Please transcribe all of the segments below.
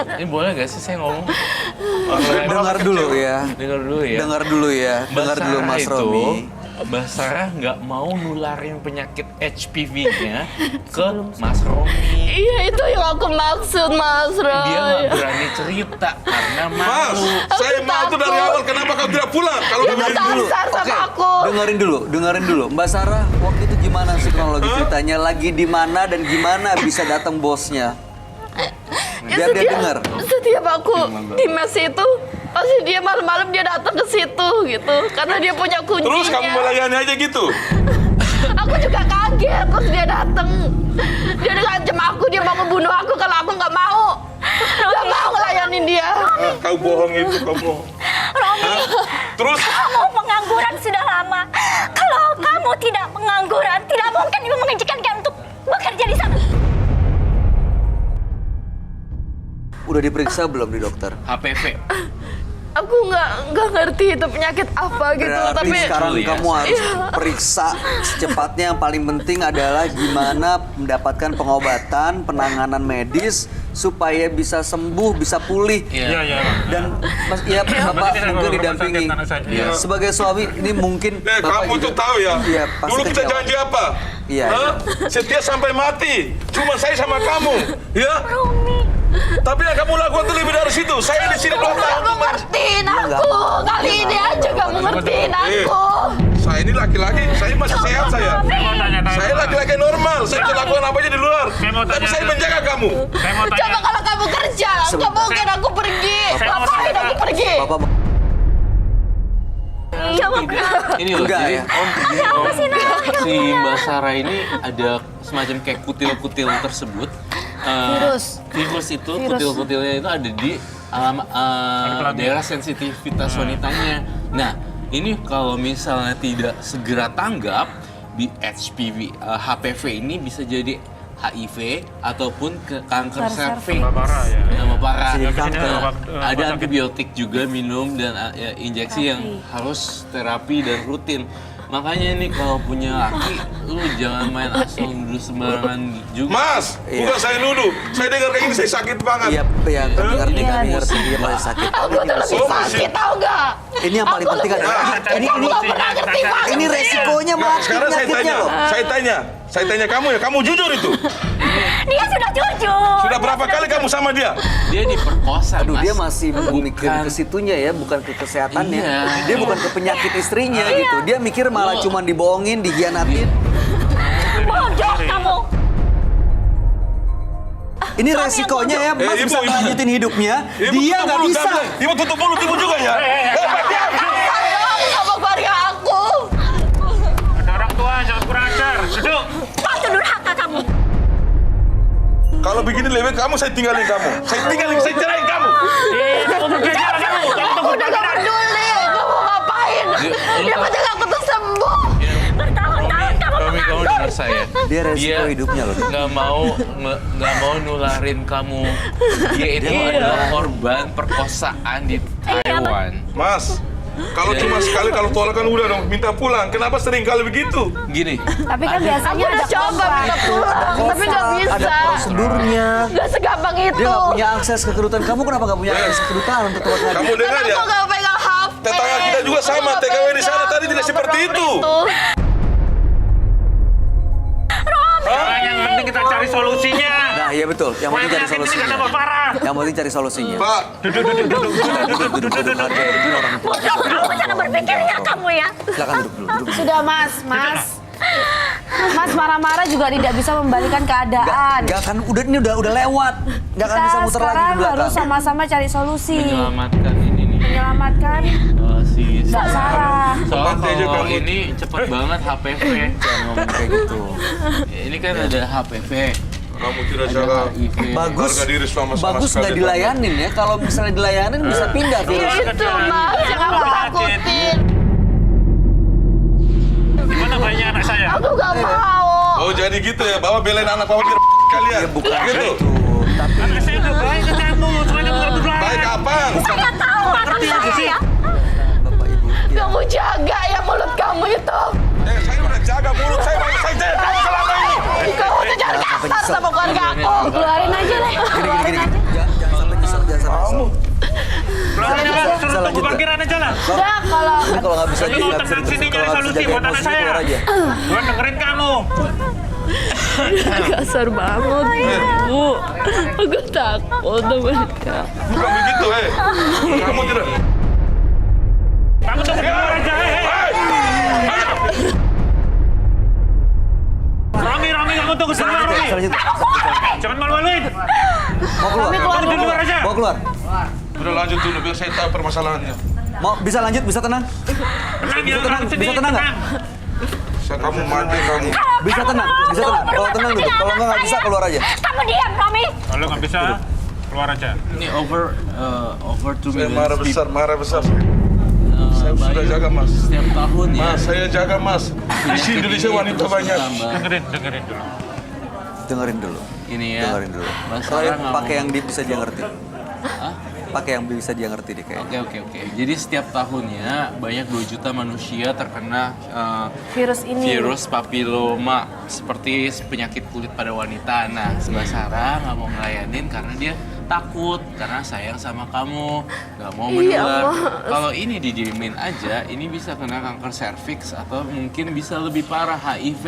Ini boleh gak sih saya ngomong? Dengar dulu ya. Dengar dulu ya. Dengar dulu ya. Dengar dulu Mas Romi. Mbak Sarah nggak mau nularin penyakit HPV-nya ke Mas Romi. Iya, itu yang aku maksud, Mas Roy. Dia nggak berani cerita karena malu. Saya mau tuh dari awal. Kenapa kamu tidak pulang? Kalau Dia begini kasar dulu. sama aku. Dengerin dulu. Mbak Sarah, waktu itu gimana sih kronologi ceritanya? Lagi di mana dan gimana bisa datang bosnya? Biar dia dengar. Setiap aku di mes itu, pasti dia malam-malam dia datang ke situ gitu. Karena dia punya kuncinya. Terus kamu melayani aja gitu? Aku juga kaget, terus dia datang. Dia ngancam aku, dia mau membunuh aku kalau aku nggak mau. Nggak mau ngelayanin dia. Kau bohong itu kamu. Romi, Terus? kamu pengangguran sudah lama. Kalau kamu tidak pengangguran, tidak mungkin ibu mengizinkan kamu untuk bekerja di sana. Udah diperiksa belum di dokter? HPV. Aku nggak ngerti itu penyakit apa gitu. Berarti Tapi sekarang Iya. kamu harus periksa secepatnya. Yang paling penting adalah gimana mendapatkan pengobatan, penanganan medis supaya bisa sembuh, bisa pulih. Iya. Dan Mas, ya Bapak mungkin didampingi. Iya. Sebagai suami ini mungkin Bapak Kamu tuh tahu ya? Iya, pasti Dulu kita kecewa. janji apa? Iya. Hah? Setia sampai mati. Cuma saya sama kamu. Ya? Tapi yang kamu lakukan itu lebih dari situ. Saya di sini 2 tahun. kamu ngertiin aku. Kali ini aja kamu ngertiin aku. Saya ini laki-laki, saya masih sehat saya. Saya laki-laki normal, saya bisa lakukan apa aja di luar. Tapi saya menjaga kamu. Coba kalau kamu kerja, nggak mungkin aku pergi. Ngapain aku pergi? Bapak Ini loh, Enggak jadi ya? si Mbak Sarah ini ada semacam kayak kutil-kutil tersebut. Virus itu, kutil-kutilnya itu ada di daerah sensitivitas wanitanya. Nah, ini kalau misalnya tidak segera tanggap, di HPV ini bisa jadi HIV ataupun ke kanker serviks. Nama parah. Bisa jadi kanker. Ada antibiotik juga minum dan injeksi yang harus terapi dan rutin. Makanya nih kalau punya laki, lu jangan main asal nuduh sembarangan juga. Mas, bukan saya nuduh. Saya dengar kayak gini, saya sakit banget. Iya, kami ngerti dia paling sakit. Aku tuh lebih sakit, tau nggak? Ini yang paling penting adalah ini resikonya mati Sekarang saya penyakitnya tanya, loh. saya tanya kamu ya, kamu jujur itu? Dia sudah jujur. Sudah berapa kali kamu sama dia? Dia diperkosa, Aduh, Mas. dia masih mikir Bukan. ke situnya ya, bukan ke kesehatannya. Iya. Dia bukan ke penyakit istrinya gitu. Dia mikir malah cuma dibohongin, dihianatin. Bodoh kamu. Ini resikonya ya, Mas Ibu, bisa Ibu. lanjutin hidupnya. Ibu Dia tutup nggak mulut, bisa. Ibu tutup mulut, ibu juga ya? Kamu sama keluarga aku. Ada orang tua, jangan kurang ajar. Duduk. Kau durhaka kamu. Kalau begini lebih kamu, saya tinggalin kamu. Saya cerain kamu. Kamu bekerja kamu. Kamu Aku udah gak peduli. Kamu ngapain? Dia penting aku tuh sembuh. Bertahun-tahun kamu Romi, kamu menganggur. dengar saya. Dia resiko hidupnya loh. Nggak mau nularin kamu. Dia itu adalah korban perkosaan di Taiwan. Mas, kalau cuma sekali kalau tolak kan udah dong, minta pulang. Kenapa sering kali begitu? Gini, Tapi kan Aku biasanya udah ada coba minta pulang, tapi nggak Ada bisa. prosedurnya. Gak segampang itu. Dia nggak punya akses ke kedutaan. Kamu kenapa nggak punya akses ke kedutaan untuk tempat lagi? Kamu dengar ya? Aku gak pegang HP. Tetangga kita juga sama, Aku nggak TKW di sana pegang. tadi tidak Aku seperti nggak itu. Yang penting kita cari solusinya. Nah, iya betul. Yang penting cari Penyakit ini solusinya. nggak tambah parah. Yang penting cari solusinya. Pak, Duduk, hargai dulu orang tua. Kamu cara berpikirnya kamu ya. Silakan duduk dulu. Duduk. Sudah Mas marah-marah juga tidak bisa membalikan keadaan. Enggak kan ini udah lewat. Enggak akan Kita bisa muter lagi sekarang di belakang. harus sama-sama cari solusi, menyelamatkan ini nih. menyelamatkan Si Mbak Sarah. Soal Nanti aja kalau kamu. ini cepet banget HPV. Jangan ngomong kayak gitu. Ini kan ada HPV. kamu tidak Ada jaga HIV. Bagus. harga diri sama-sama Bagus sekali. nggak dilayanin ya. Kalau misalnya dilayanin bisa pindah virus. Itu mas yang aku takutin. Gimana bayinya anak saya? Aku gak mau. Oh jadi gitu ya, bawa belain anak bawa di kalian. Ya bukan gitu. gitu. Tapi Anak saya udah baik ke kamu. Cuma kamu nggak berdoa. Baik apa? Saya tahu anak saya. Bapak Ibu. Ya. Kamu jaga ya mulut kamu itu. Saya udah jaga mulut saya jaga kamu selama ini. Kamu tuh jangan kasar sama keluarga aku. keluarin aja deh, keluarin aja. Jangan sampai nyesel. lanjut. parkiran aja lah. Udah kalau Ini kalau nggak bisa Jadi mau tenang sini nyari solusi buat anak saya. keluar aja. Gue dengerin kamu. Kasar banget. Bu, aku takut sama dia. Bukan begitu, Kamu tidak. Kamu tunggu di luar aja. Romi, kamu tunggu di luar, Romi. Lanjut. Jangan malu-maluin. Mau keluar? Kamu di luar aja. Mau keluar? Udah lanjut dulu biar saya tahu permasalahannya. Mau bisa lanjut, bisa tenang? Tenang, Bisa tenang, sini, bisa tenang nggak? tenang. Kamu mandi kamu. Bisa tenang, bisa tenang. Kalau tenang duduk, kalau nggak bisa keluar aja. Kamu diam, Romi. Kalau nggak bisa, keluar aja. Ini over 2 Saya million people. marah besar. Saya sudah Bayu, jaga, Mas. Setiap tahun ya. Mas, saya jaga, Mas. Di Indonesia wanita banyak. Dengerin dulu. Dengerin dulu. Ini ya. Dengerin dulu. Mas Soalnya Sarah nggak pakai mau- yang bisa dia ngerti. Hah? Pakai yang bisa dia ngerti deh kayaknya. Oke. Jadi setiap tahunnya banyak 2 juta manusia terkena virus ini. virus papiloma seperti penyakit kulit pada wanita. Nah, Mbak Sarah nggak mau ngelayanin karena dia takut karena sayang sama kamu, nggak mau menular. Kalau ini didiemin aja, ini bisa kena kanker serviks atau mungkin bisa lebih parah HIV.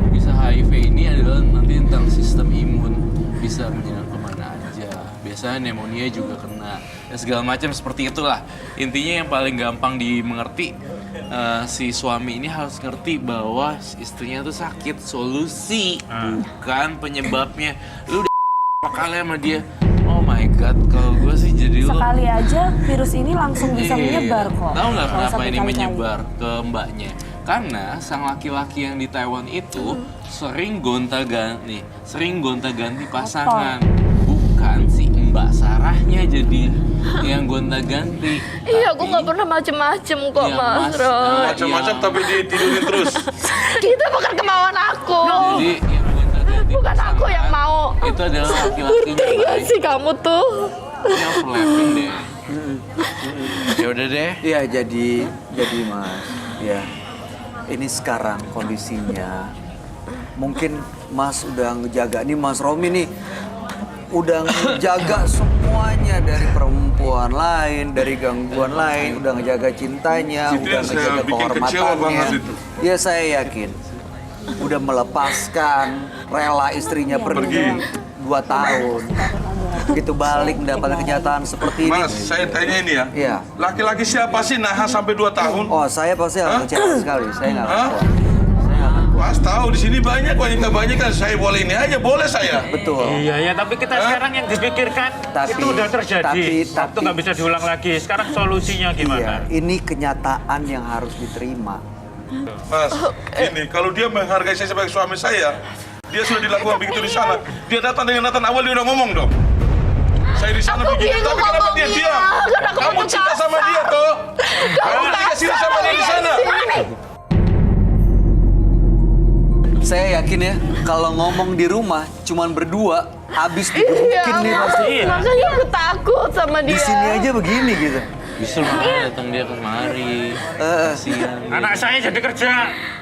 Bisa HIV ini adalah nanti tentang sistem imun, bisa menyerang kemana aja. Biasanya pneumonia juga kena, dan segala macam seperti itulah. Intinya yang paling gampang dimengerti, si suami ini harus ngerti bahwa istrinya tuh sakit, solusi bukan penyebabnya. Lu udah berapa kali sama dia? Oh my god, kalau gue sih jadi lu Sekali aja virus ini langsung bisa menyebar kok. Tahu nggak Kalau kenapa sampai ini kali-kali. menyebar ke mbaknya? Karena sang laki-laki yang di Taiwan itu sering gonta-ganti pasangan. Bukan si Mbak Sarahnya jadi yang gonta-ganti. Iya, aku Tapi- nggak pernah macem-macem kok, Iya, Mas Roy. Macam-macam tapi ditidurin terus. Itu bukan kemauan aku. Jadi yang gonta-ganti Bukan aku yang mau. itu adalah laki-lakinya Ngerti gak baik. sih kamu tuh? Ini overlapping deh. Ya udah deh. Iya, jadi Mas, ya. Ini sekarang kondisinya. Mungkin Mas udah ngejaga nih, Mas Romi nih udah ngejaga semuanya dari perempuan lain, dari gangguan lain, udah ngejaga cintanya, Itu udah yang saya ngejaga bikin kecewa kehormatannya. banget itu. Ya saya yakin udah melepaskan, rela istrinya pergi 2 tahun. Begitu balik mendapatkan kenyataan seperti ini. Mas, saya tanya ini ya. Iya. Laki-laki siapa sih nahan sampai 2 tahun? Oh, saya pasti akan kecewa sekali. Saya nggak akan Hah? kuat. Saya nggak akan kuat. Mas tahu di sini banyak wanita banyak kan. Saya boleh ini aja, boleh saya. Betul. Iya, tapi kita sekarang yang dipikirkan Tapi- itu udah terjadi. Waktu tapi- nggak bisa diulang lagi. Sekarang solusinya Iya, gimana? ini kenyataan yang harus diterima. Mas, ini kalau dia menghargai saya sebagai suami saya, dia sudah dilakukan begitu di sana. Dia datang dengan datang awal dia udah ngomong dong. Saya di sana Aku begini, bingung tapi kenapa dia ngomongnya, diam? karena Kamu kamu cinta sama dia toh? Kamu dikasih sama dia di sana. Saya yakin ya, kalau ngomong di rumah cuman berdua, habis digebukin nih pasti. Iya. Makanya aku takut sama dia. Di sini aja begini gitu. Bisa malah datang dia kemari. Kasihan. Anak saya jadi kerja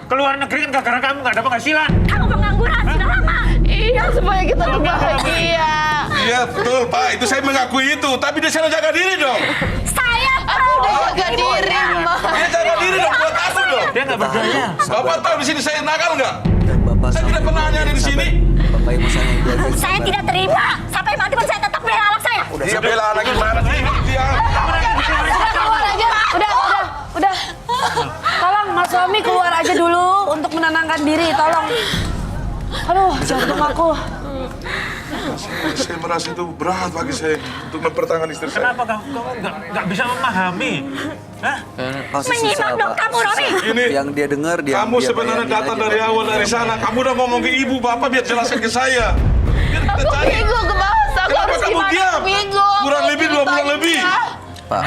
keluar negeri kan gara-gara kamu nggak ada penghasilan. Kamu pengangguran sudah lama. Iya, supaya kita tuh bahagia. Iya betul Pak, itu saya mengakui itu. Tapi dia sana jaga diri dong. Saya Aku udah jaga diri, Ma. Dia jaga diri dong, buat aku dong. Dia nggak berdaya. Bapak tahu di sini saya nakal nggak? Dan Bapak Saya tidak pernah ada di sini. Bapak Ibu saya yang jaga. saya tidak terima. Sampai mati pun saya tetap bela anak saya. Dia bela anak gimana sih? Dia Keluar aja. Udah. Tolong Mas Romi keluar aja dulu untuk menenangkan diri, tolong. Aduh, jantung aku. saya merasa itu berat bagi saya untuk mempertahankan istri saya. Kenapa kamu nggak bisa memahami? Hah? Pasti Menyimak susah, dong Pak. kamu, Romi. Ini Yang dia dengar dia. kamu dia sebenarnya bayangin datang aja, dari Pak. awal dari sana. Kamu udah ngomong ke ibu bapak biar jelaskan ke saya. Biar kita Aku cari. bingung ke bahasa. Aku Kenapa harus kamu gimana? diam? Aku bingung. Kurang lebih 2 bulan lebih. Pak,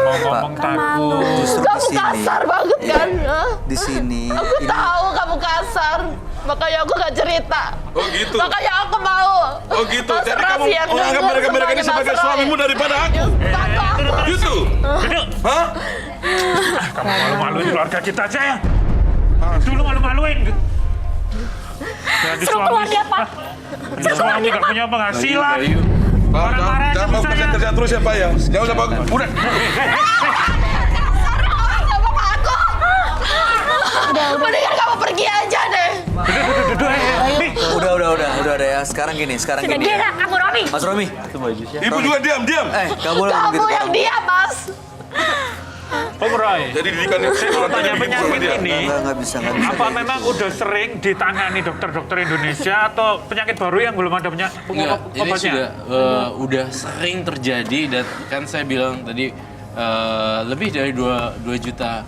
Mau ngomong takut. justru di Kamu sini. kasar banget kan? Hah? Di sini. Aku ini tahu kamu kasar. Makanya aku gak cerita. Oh gitu. Makanya aku mau. Oh gitu. Mas Jadi kamu Raffi yang menganggap denger mereka-mereka ini semuanya, sebagai Mas Roy. suamimu daripada aku. Bantu aku. Gitu. Duduk. Hah? Kamu malu-maluin keluarga kita aja ya. Dulu malu-maluin. Jadi Suruh keluar dia, Pak. Suami nggak punya penghasilan. Bayu, Marah-marah aja jangan sama mau saya. kerja terus ya Pak ya. Jangan usah Pak. Udah. Mendingan kamu pergi aja deh. Udah ya. Sekarang gini. Sudah gila kamu, Romi. Mas Romi. Ibu juga diam. Gak boleh Kamu begitu. yang diam, Mas. Bung Roy, Jadi didikan saya mau tanya penyakit dia. ini. Nggak bisa. Apa memang udah sering ditangani dokter-dokter Indonesia atau penyakit baru yang belum ada Enggak, ini obatnya? udah sering terjadi dan kan saya bilang tadi lebih dari 2 juta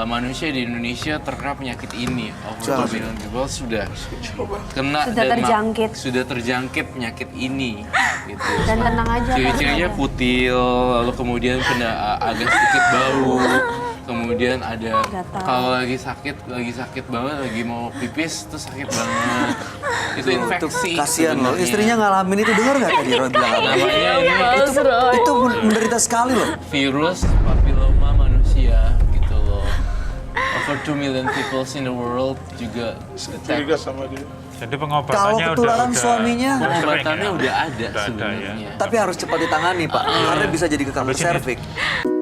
manusia di Indonesia terkena penyakit ini. Over 2 million people sudah kena Sudah dan terjangkit. sudah terjangkit penyakit ini. Gitu. Dan tenang aja. Ciri-cirinya kutil, lalu kemudian kena agak sedikit bau, kemudian ada Gatal. kalau lagi sakit banget, lagi mau pipis tuh sakit banget. Itu infeksi. Kasihan loh. sebenarnya. Istrinya ngalamin itu, dengar nggak tadi Roy bilang apa? Namanya ini Itu menderita sekali loh. virus papilloma manusia gitu loh. Over 2 million people in the world juga Curiga sama dia. Jadi Kalau pengobatannya ketularan udah suaminya, pengobatannya sering ya? udah ada Udah ada, sebenarnya. ya. tapi harus cepat ditangani Pak, karena bisa jadi ke kanker Habis ini- serviks.